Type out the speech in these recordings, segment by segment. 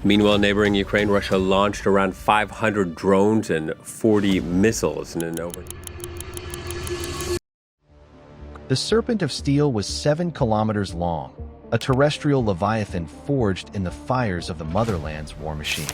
Meanwhile, neighboring Ukraine, Russia launched around 500 drones and 40 missiles in an over. The Serpent of Steel was 7 kilometers long, a terrestrial leviathan forged in the fires of the motherland's war machine.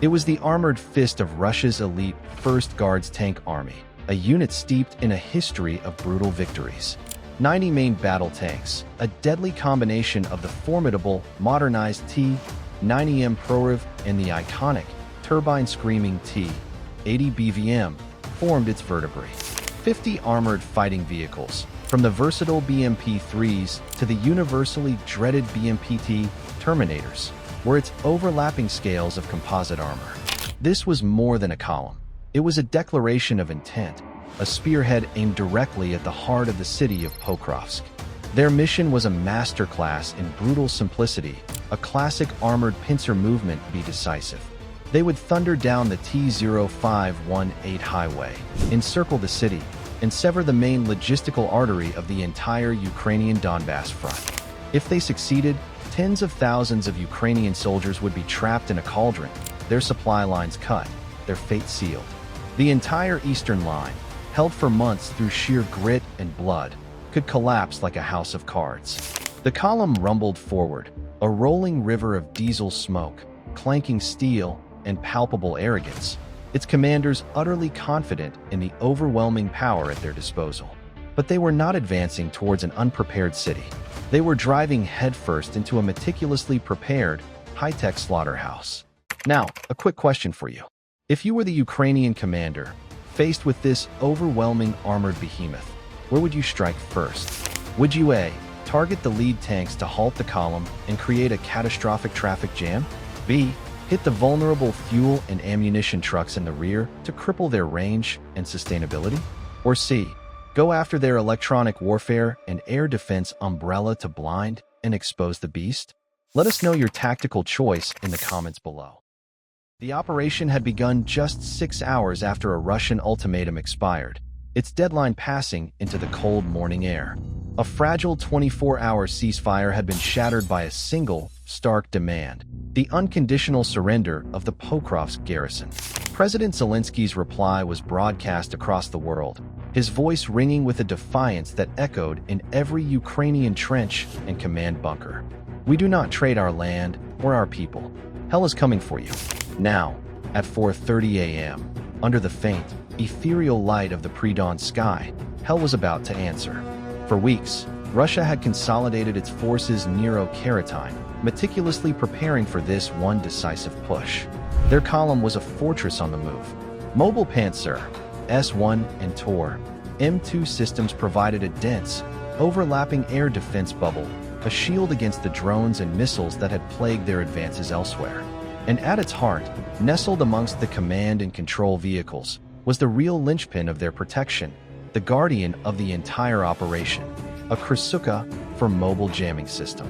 It was the armored fist of Russia's elite 1st Guards tank army, a unit steeped in a history of brutal victories. 90 main battle tanks, a deadly combination of the formidable, modernized T-90M Proryv and the iconic, turbine-screaming T-80 BVM, formed its vertebrae. 50 armored fighting vehicles, from the versatile BMP-3s to the universally dreaded BMPT Terminators, were its overlapping scales of composite armor. This was more than a column. It was a declaration of intent, a spearhead aimed directly at the heart of the city of Pokrovsk. Their mission was a masterclass in brutal simplicity, a classic armored pincer movement be decisive. They would thunder down the T-0518 highway, encircle the city, and sever the main logistical artery of the entire Ukrainian Donbas front. If they succeeded, tens of thousands of Ukrainian soldiers would be trapped in a cauldron, their supply lines cut, their fate sealed. The entire eastern line, held for months through sheer grit and blood, could collapse like a house of cards. The column rumbled forward, a rolling river of diesel smoke, clanking steel, and palpable arrogance, its commanders utterly confident in the overwhelming power at their disposal. But they were not advancing towards an unprepared city. They were driving headfirst into a meticulously prepared, high-tech slaughterhouse. Now, a quick question for you. If you were the Ukrainian commander, faced with this overwhelming armored behemoth, where would you strike first? Would you A, target the lead tanks to halt the column and create a catastrophic traffic jam? B, hit the vulnerable fuel and ammunition trucks in the rear to cripple their range and sustainability? Or C, go after their electronic warfare and air defense umbrella to blind and expose the beast? Let us know your tactical choice in the comments below. The operation had begun just 6 hours after a Russian ultimatum expired, its deadline passing into the cold morning air. A fragile 24-hour ceasefire had been shattered by a single, stark demand: the unconditional surrender of the Pokrovsk garrison. President Zelensky's reply was broadcast across the world, his voice ringing with a defiance that echoed in every Ukrainian trench and command bunker. We do not trade our land or our people. Hell is coming for you. Now, at 4:30 a.m., under the faint, ethereal light of the pre-dawn sky, hell was about to answer. For weeks, Russia had consolidated its forces near Okeratine, meticulously preparing for this one decisive push. Their column was a fortress on the move. Mobile Panzer, S-1 and Tor, M2 systems provided a dense, overlapping air defense bubble, a shield against the drones and missiles that had plagued their advances elsewhere. And at its heart, nestled amongst the command and control vehicles, was the real linchpin of their protection, the guardian of the entire operation, a Krasuka for mobile jamming system.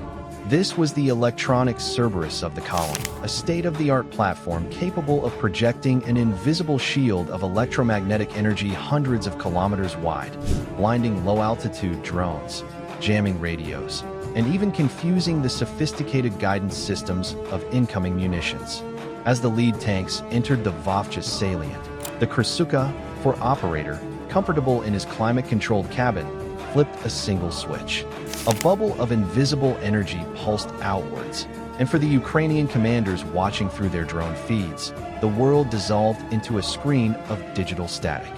This was the electronic Cerberus of the column, a state-of-the-art platform capable of projecting an invisible shield of electromagnetic energy hundreds of kilometers wide, blinding low-altitude drones, jamming radios, and even confusing the sophisticated guidance systems of incoming munitions. As the lead tanks entered the Vovcha salient, the Krasuka, for operator, comfortable in his climate-controlled cabin, flipped a single switch. A bubble of invisible energy pulsed outwards, and for the Ukrainian commanders watching through their drone feeds, the world dissolved into a screen of digital static.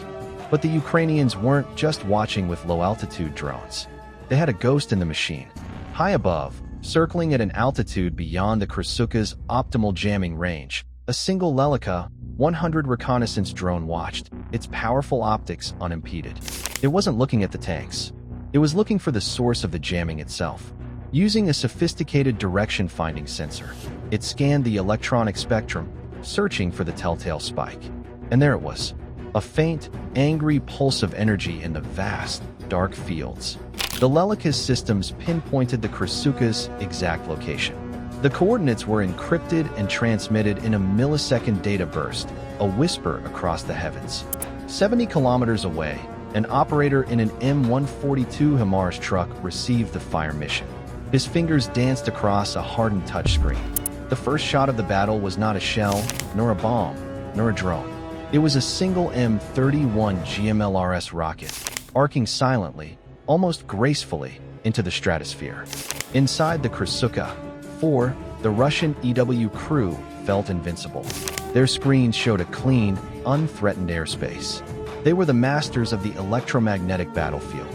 But the Ukrainians weren't just watching with low-altitude drones. They had a ghost in the machine. High above, circling at an altitude beyond the Krasuka's optimal jamming range, a single Lelika 100 reconnaissance drone watched, its powerful optics unimpeded. It wasn't looking at the tanks. It was looking for the source of the jamming itself. Using a sophisticated direction-finding sensor, it scanned the electronic spectrum, searching for the telltale spike. And there it was, a faint, angry pulse of energy in the vast, dark fields. The Lelika's systems pinpointed the Krasuka's exact location. The coordinates were encrypted and transmitted in a millisecond data burst, a whisper across the heavens. 70 kilometers away, an operator in an M142 HIMARS truck received the fire mission. His fingers danced across a hardened touchscreen. The first shot of the battle was not a shell, nor a bomb, nor a drone. It was a single M31 GMLRS rocket, arcing silently, almost gracefully, into the stratosphere. Inside the Krasuka-4, the Russian EW crew felt invincible. Their screens showed a clean, unthreatened airspace. They were the masters of the electromagnetic battlefield.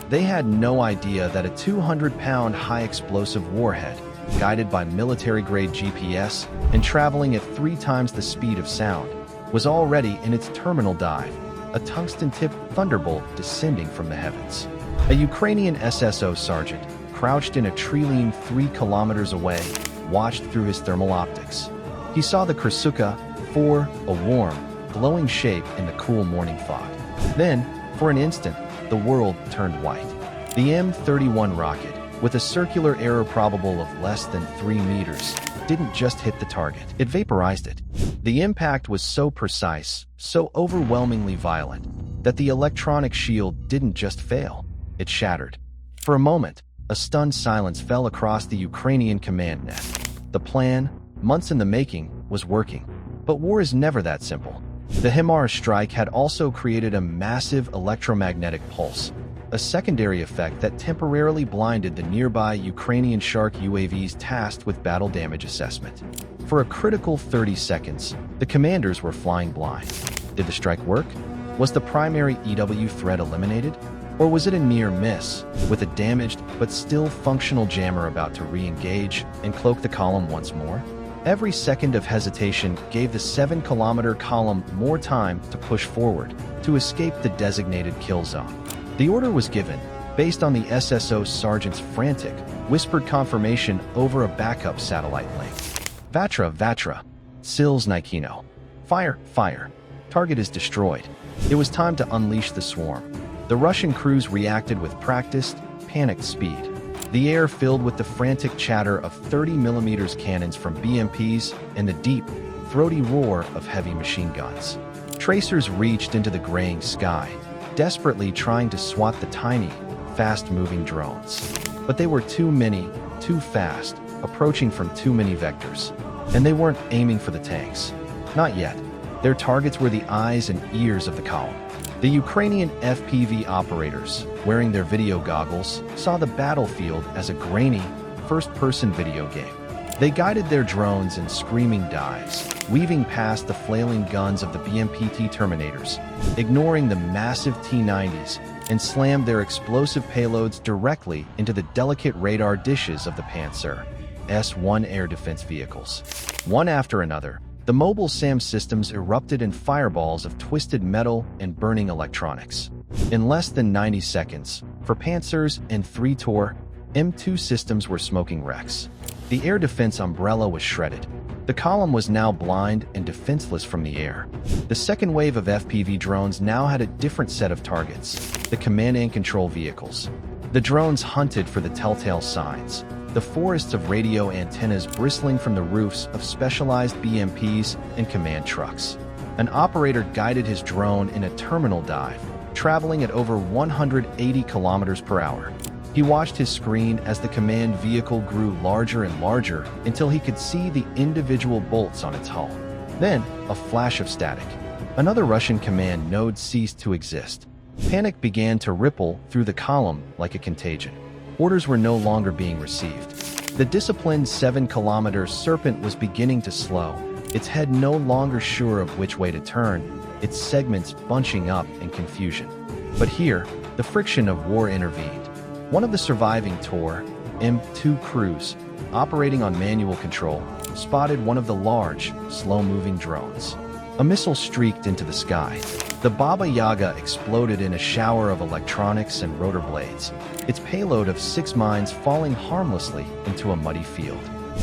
They had no idea that a 200-pound high-explosive warhead, guided by military-grade GPS and traveling at 3 times the speed of sound, was already in its terminal dive, a tungsten-tipped thunderbolt descending from the heavens. A Ukrainian SSO sergeant, crouched in a tree line 3 kilometers away, watched through his thermal optics. He saw the Krasuka-4, a warm, glowing shape in the cool morning fog. Then, for an instant, the world turned white. The M31 rocket, with a circular error probable of less than 3 meters, didn't just hit the target, it vaporized it. The impact was so precise, so overwhelmingly violent, that the electronic shield didn't just fail, it shattered. For a moment, a stunned silence fell across the Ukrainian command net. The plan, months in the making, was working. But war is never that simple. The HIMARS strike had also created a massive electromagnetic pulse, a secondary effect that temporarily blinded the nearby Ukrainian Shark UAVs tasked with battle damage assessment. For a critical 30 seconds, the commanders were flying blind. Did the strike work? Was the primary EW threat eliminated? Or was it a near miss, with a damaged but still functional jammer about to re-engage and cloak the column once more? Every second of hesitation gave the 7-kilometer column more time to push forward, to escape the designated kill zone. The order was given, based on the SSO sergeant's frantic, whispered confirmation over a backup satellite link. Vatra, Sils Nikino. Fire. Target is destroyed. It was time to unleash the swarm. The Russian crews reacted with practiced, panicked speed. The air filled with the frantic chatter of 30mm cannons from BMPs and the deep, throaty roar of heavy machine guns. Tracers reached into the graying sky, desperately trying to swat the tiny, fast-moving drones. But they were too many, too fast, approaching from too many vectors. And they weren't aiming for the tanks. Not yet. Their targets were the eyes and ears of the column. The Ukrainian FPV operators, wearing their video goggles, saw the battlefield as a grainy, first-person video game. They guided their drones in screaming dives, weaving past the flailing guns of the BMPT Terminators, ignoring the massive T-90s, and slammed their explosive payloads directly into the delicate radar dishes of the Panzer S-1 air defense vehicles. One after another, the mobile SAM systems erupted in fireballs of twisted metal and burning electronics. In less than 90 seconds, for Panzers and 3 Tor, M2 systems were smoking wrecks. The air defense umbrella was shredded. The column was now blind and defenseless from the air. The second wave of FPV drones now had a different set of targets, the command and control vehicles. The drones hunted for the telltale signs, the forests of radio antennas bristling from the roofs of specialized BMPs and command trucks. An operator guided his drone in a terminal dive, traveling at over 180 kilometers per hour. He watched his screen as the command vehicle grew larger and larger until he could see the individual bolts on its hull. Then, a flash of static. Another Russian command node ceased to exist. Panic began to ripple through the column like a contagion. Orders were no longer being received. The disciplined 7-kilometer Serpent was beginning to slow, its head no longer sure of which way to turn, its segments bunching up in confusion. But here, the friction of war intervened. One of the surviving Tor, M2 crews, operating on manual control, spotted one of the large, slow-moving drones. A missile streaked into the sky. The Baba Yaga exploded in a shower of electronics and rotor blades, its payload of 6 mines falling harmlessly into a muddy field.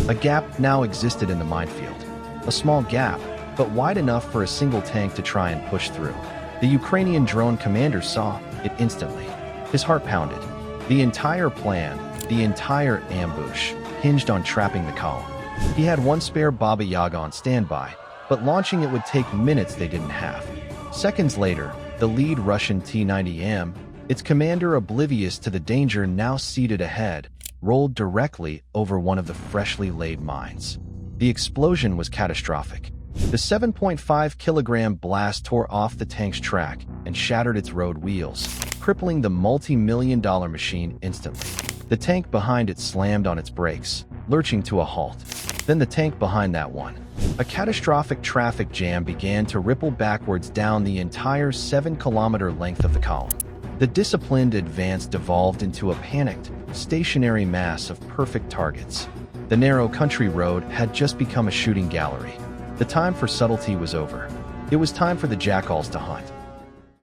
A gap now existed in the minefield. A small gap, but wide enough for a single tank to try and push through. The Ukrainian drone commander saw it instantly. His heart pounded. The entire plan, the entire ambush, hinged on trapping the column. He had one spare Baba Yaga on standby, but launching it would take minutes they didn't have. Seconds later, the lead Russian T-90M, its commander oblivious to the danger now seated ahead, rolled directly over one of the freshly laid mines. The explosion was catastrophic. The 7.5-kilogram blast tore off the tank's track and shattered its road wheels, crippling the multi-million-dollar machine instantly. The tank behind it slammed on its brakes, lurching to a halt. Then the tank behind that one. A catastrophic traffic jam began to ripple backwards down the entire 7-kilometer length of the column. The disciplined advance devolved into a panicked, stationary mass of perfect targets. The narrow country road had just become a shooting gallery. The time for subtlety was over. It was time for the jackals to hunt.